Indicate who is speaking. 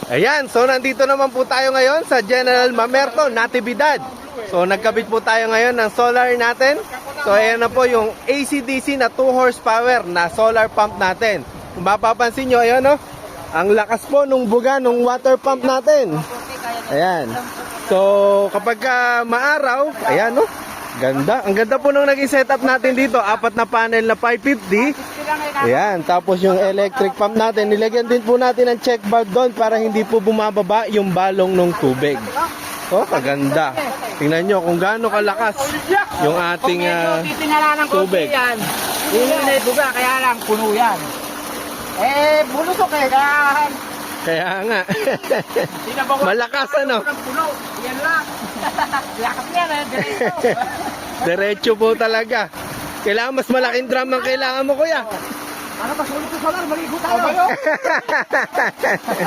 Speaker 1: Ayan, so nandito naman po tayo ngayon sa General Mamerto, Natividad. So nagkabit po tayo ngayon ng solar natin. So ayan na po yung AC/DC na 2 horsepower na solar pump natin. Kung mapapansin nyo, ayan o, ang lakas po nung buga nung water pump natin. Ayan. So kapag maaraw, ayan o, ganda. Ang ganda po nung naging setup natin dito. 4 na panel na 550. Ayan, tapos yung electric pump natin, nilagyan din po natin ng check valve doon para hindi po bumababa yung balong ng tubig. Oh, kaganda. Tingnan nyo kung gaano kalakas yung ating tubig.
Speaker 2: Hindi na ibuga, kaya lang puno yan. Bulusok
Speaker 1: Kaya nga. Malakas ano?
Speaker 2: Puno, yan lang. Lakas yan diretso.
Speaker 1: Diretso po talaga. Kailangan mas malaking drum ang kailangan mo, kuya.
Speaker 2: Ano ba, sulit sa solar, maligo tayo.